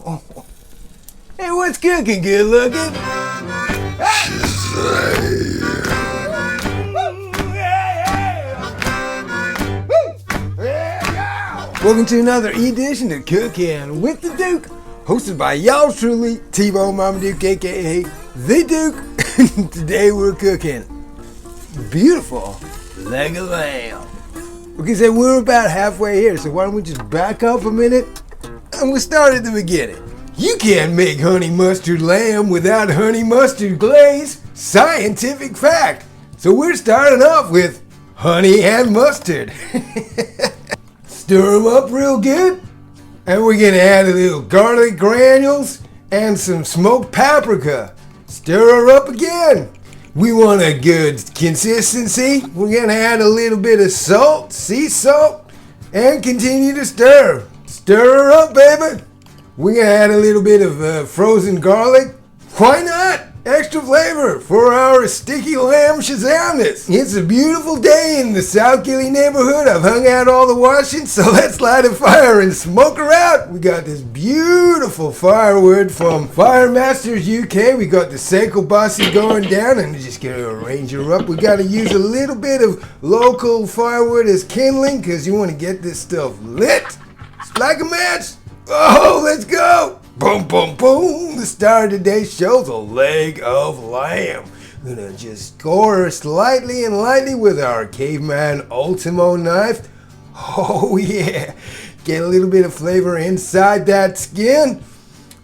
Hey, what's cooking, good looking? Welcome to another edition of Cooking with the Duke, hosted by y'all truly, T-Bone Mama Duke, aka The Duke. Today we're cooking beautiful leg of lamb. Okay, so we're about halfway here, so why don't we just back up a minute and we'll start at the beginning. You can't make honey mustard lamb without honey mustard glaze. Scientific fact. So we're starting off with honey and mustard. Stir them up real good. And we're going to add a little garlic granules and some smoked paprika. Stir her up again. We want a good consistency. We're going to add a little bit of salt, sea salt, and continue to stir. Stir her up, baby. We're going to add a little bit of frozen garlic. Why not? Extra flavor for our sticky lamb Shazamness. It's a beautiful day in the South Gilly neighborhood. I've hung out all the washing, so let's light a fire and smoke her out. We got this beautiful firewood from Firemasters UK. We got the Seiko Bossy going down, and just going to arrange her up. We got to use a little bit of local firewood as kindling because you want to get this stuff lit. It's like a match. Oh, let's go! Boom, boom, boom! The star of today's show's a leg of lamb. We're gonna just score her slightly and lightly with our caveman Ultimo knife. Oh yeah! Get a little bit of flavor inside that skin.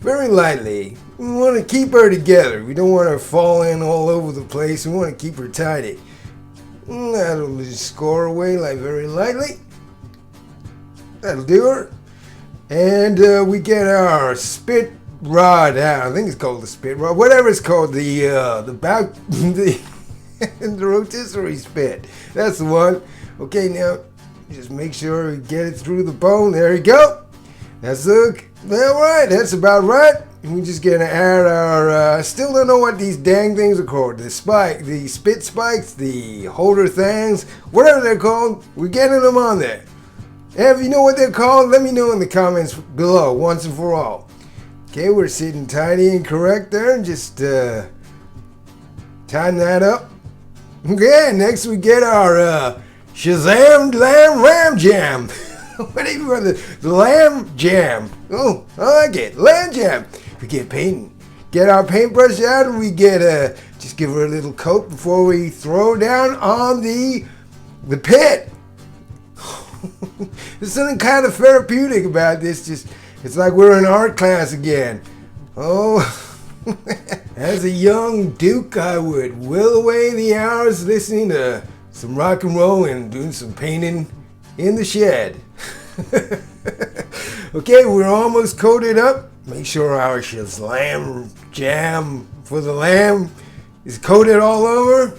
Very lightly. We want to keep her together. We don't want her falling all over the place. We want to keep her tidy. That'll just score away like very lightly. That'll do her. And we get our spit rod out. I think it's called the spit rod. Whatever it's called, the rotisserie spit. That's the one. Okay, now just make sure we get it through the bone. There you go. That's all right. That's about right. And we're just gonna add our. Still don't know what these dang things are called. The spit spikes, the holder things, whatever they're called. We're getting them on there. If you know what they're called, let me know in the comments below, once and for all. Okay, we're sitting tidy and correct there, and just tighten that up. Okay, next we get our Shazam lamb jam. What do you want? The lamb jam. Oh, I like it. Lamb jam. We get painting. Get our paintbrush out, and we get just give her a little coat before we throw down on the pit. There's something kind of therapeutic about this. It's like we're in art class again. Oh, as a young Duke, I would will away the hours listening to some rock and roll and doing some painting in the shed. Okay, we're almost coated up. Make sure our Shazam jam for the lamb is coated all over.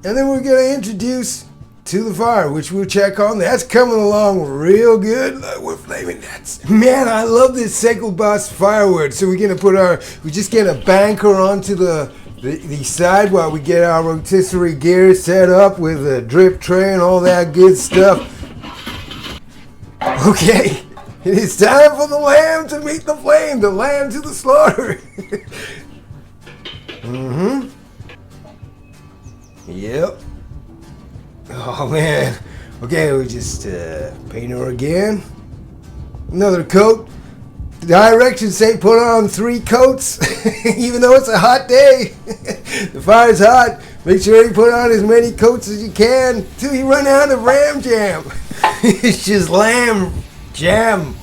And then we're going to introduce to the fire, which we'll check on. That's coming along real good. Look, we're flaming nuts. Man, I love this Seiko Boss firewood. So we're just gonna bank her onto the side while we get our rotisserie gear set up with a drip tray and all that good stuff. Okay, it is time for the lamb to meet the flame, the lamb to the slaughter. Yep. Oh man. Okay, we just paint her again. Another coat. The directions say put on 3 coats, even though it's a hot day. The fire's hot. Make sure you put on as many coats as you can till you run out of ram jam. It's just lamb jam.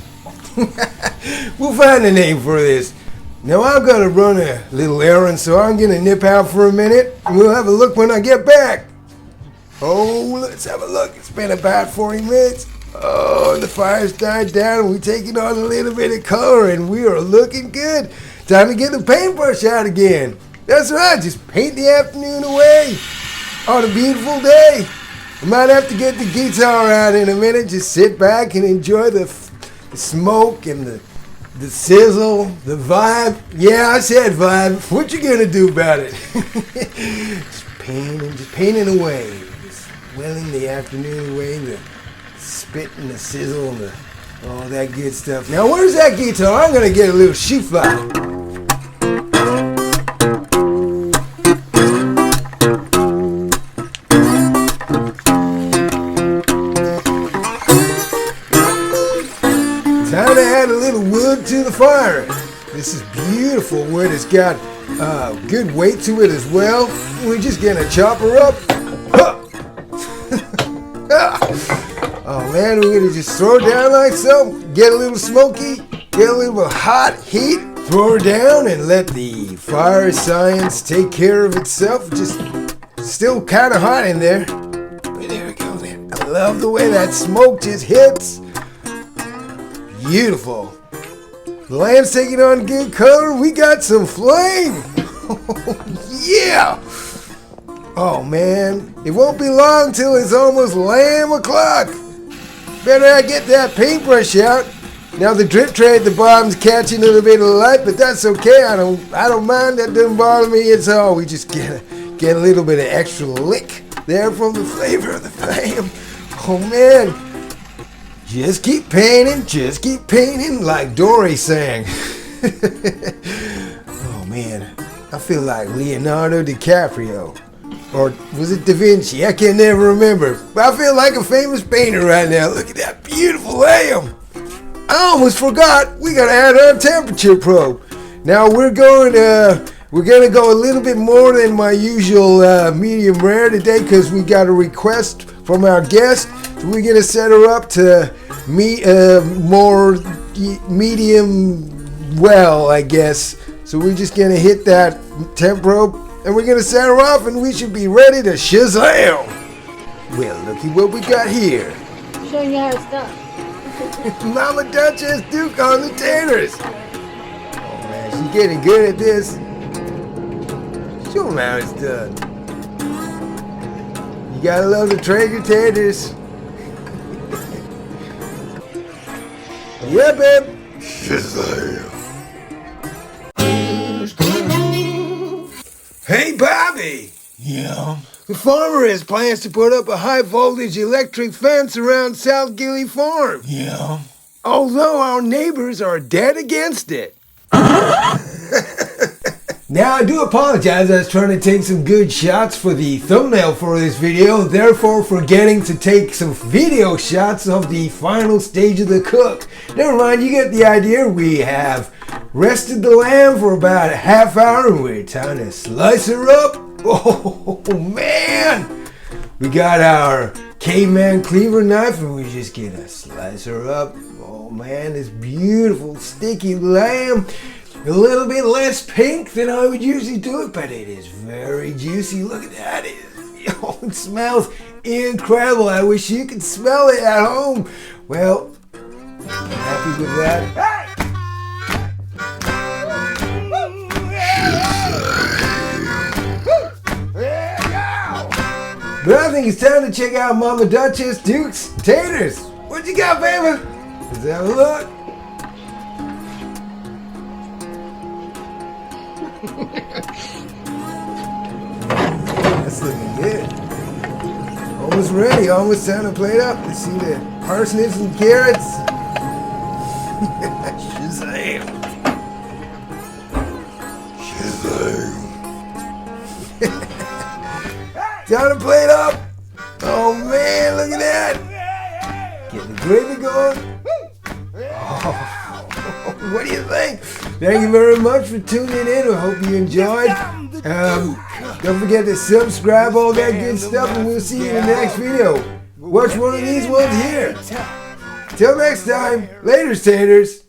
We'll find a name for this. Now I'm gonna run a little errand, so I'm gonna nip out for a minute, and we'll have a look when I get back. Oh, let's have a look. It's been about 40 minutes. Oh, the fire's died down. We're taking on a little bit of color, and we are looking good. Time to get the paintbrush out again. That's right. Just paint the afternoon away on a beautiful day. I might have to get the guitar out in a minute. Just sit back and enjoy the smoke and the sizzle, the vibe. Yeah, I said vibe. What you gonna do about it? Just painting away. Welling the afternoon away, the spit and the sizzle and the All that good stuff. Now where's that guitar? I'm gonna get a little shoe fly. Time to add a little wood to the fire. This is beautiful wood. It's got good weight to it as well. We're just gonna chop her up. Oh man, we're gonna just throw her down like so. Get a little smoky, get a little hot heat, throw her down and let the fire science take care of itself. Just still kind of hot in there. But there we go there. I love the way that smoke just hits. Beautiful. The lamb's taking on good color. We got some flame. Yeah. Oh man, it won't be long till it's almost lamb o'clock. Better I get that paintbrush out. Now the drip tray at the bottom's catching a little bit of light, but that's okay. I don't mind. That doesn't bother me. It's all we just get a little bit of extra lick there from the flavor of the flame. Oh man. Just keep painting like Dory sang. Oh man, I feel like Leonardo DiCaprio. Or was it Da Vinci? I can never remember. But I feel like a famous painter right now. Look at that beautiful lamb. I almost forgot. We gotta add our temperature probe. Now we're gonna go a little bit more than my usual medium rare today because we got a request from our guest. So we're gonna set her up to more medium well, I guess. So we're just gonna hit that temp probe. And we're gonna set her off and we should be ready to Shazam! Well, looky what we got here. Showing you how it's done. Mama Duchess Duke on the taters. Oh man, she's getting good at this. Show them how it's done. You gotta love the Traeger taters. Yeah, babe. Shazam. Hey, Bobby! Yeah? The farmer has plans to put up a high-voltage electric fence around South Gilly Farm. Yeah? Although our neighbors are dead against it. Now, I do apologize. I was trying to take some good shots for the thumbnail for this video, therefore forgetting to take some video shots of the final stage of the cook. Never mind, you get the idea. We have rested the lamb for about a half hour and we're trying to slice her up. Oh man! We got our caveman cleaver knife and we're just gonna slice her up. Oh man, this beautiful sticky lamb. A little bit less pink than I would usually do it, but it is very juicy. Look at that. It smells incredible. I wish you could smell it at home. Well, I'm happy with that. But I think it's time to check out Mama Duchess Duke's taters. What you got, baby? Let's have a look. That's looking good. Almost ready. Almost time to plate up. Let's see the parsnips and carrots. Shazam. Shazam. Time to plate up. Oh man, look at that. Getting the gravy going. Oh, what do you think? Thank you very much for tuning in. I hope you enjoyed. Don't forget to subscribe, all that good stuff, and we'll see you in the next video. Watch one of these ones here. Till next time, later, taters.